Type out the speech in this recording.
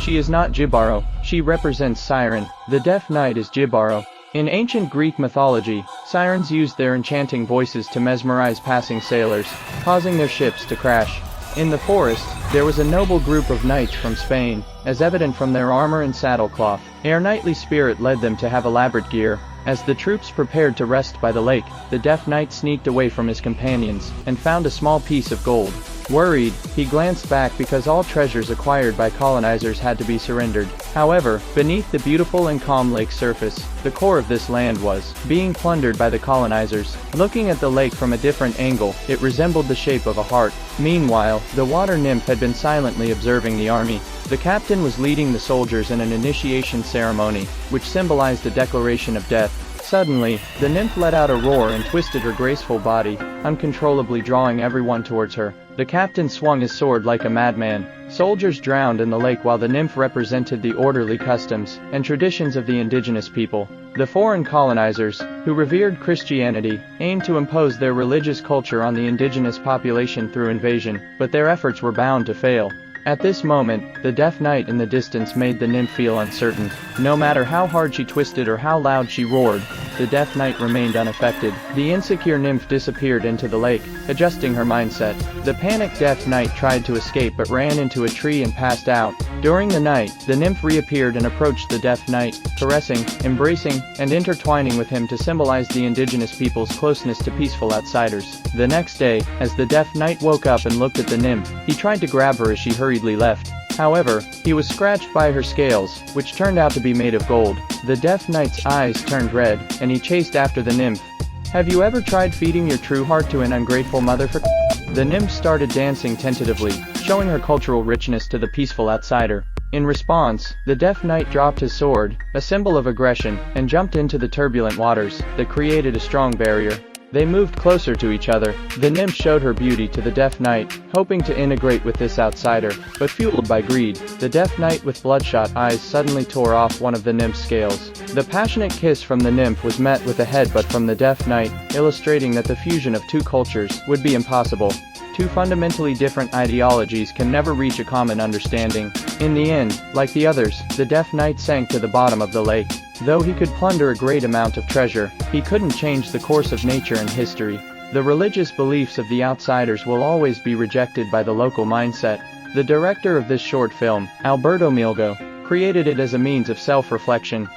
She is not Jibaro, she represents Siren. The Deaf Knight is Jibaro. In ancient Greek mythology, sirens used their enchanting voices to mesmerize passing sailors, causing their ships to crash. In the forest, there was a noble group of knights from Spain, as evident from their armor and saddlecloth. Their knightly spirit led them to have elaborate gear. As the troops prepared to rest by the lake, the Deaf Knight sneaked away from his companions, and found a small piece of gold. Worried, he glanced back because all treasures acquired by colonizers had to be surrendered. However, beneath the beautiful and calm lake surface, the core of this land was being plundered by the colonizers. Looking at the lake from a different angle, it resembled the shape of a heart. Meanwhile, the water nymph had been silently observing the army. The captain was leading the soldiers in an initiation ceremony, which symbolized a declaration of death. Suddenly, the nymph let out a roar and twisted her graceful body, uncontrollably drawing everyone towards her. The captain swung his sword like a madman. Soldiers drowned in the lake while the nymph represented the orderly customs and traditions of the indigenous people. The foreign colonizers, who revered Christianity, aimed to impose their religious culture on the indigenous population through invasion, but their efforts were bound to fail. At this moment, the Deaf Knight in the distance made the nymph feel uncertain. No matter how hard she twisted or how loud she roared, the Deaf Knight remained unaffected. The insecure nymph disappeared into the lake, adjusting her mindset. The panicked Deaf Knight tried to escape but ran into a tree and passed out. During the night, the nymph reappeared and approached the Deaf Knight, caressing, embracing, and intertwining with him to symbolize the indigenous people's closeness to peaceful outsiders. The next day, as the Deaf Knight woke up and looked at the nymph, he tried to grab her as she hurriedly left. However, he was scratched by her scales, which turned out to be made of gold. The Deaf Knight's eyes turned red, and he chased after the nymph. Have you ever tried feeding your true heart to an ungrateful motherfucker? The nymph started dancing tentatively, showing her cultural richness to the peaceful outsider. In response, the Deaf Knight dropped his sword, a symbol of aggression, and jumped into the turbulent waters that created a strong barrier. They moved closer to each other. The nymph showed her beauty to the Deaf Knight, hoping to integrate with this outsider, but fueled by greed, the Deaf Knight with bloodshot eyes suddenly tore off one of the nymph's scales. The passionate kiss from the nymph was met with a headbutt from the Deaf Knight, illustrating that the fusion of two cultures would be impossible. Two fundamentally different ideologies can never reach a common understanding. In the end, like the others, the Deaf Knight sank to the bottom of the lake. Though he could plunder a great amount of treasure, he couldn't change the course of nature and history. The religious beliefs of the outsiders will always be rejected by the local mindset. The director of this short film, Alberto Milgo, created it as a means of self-reflection,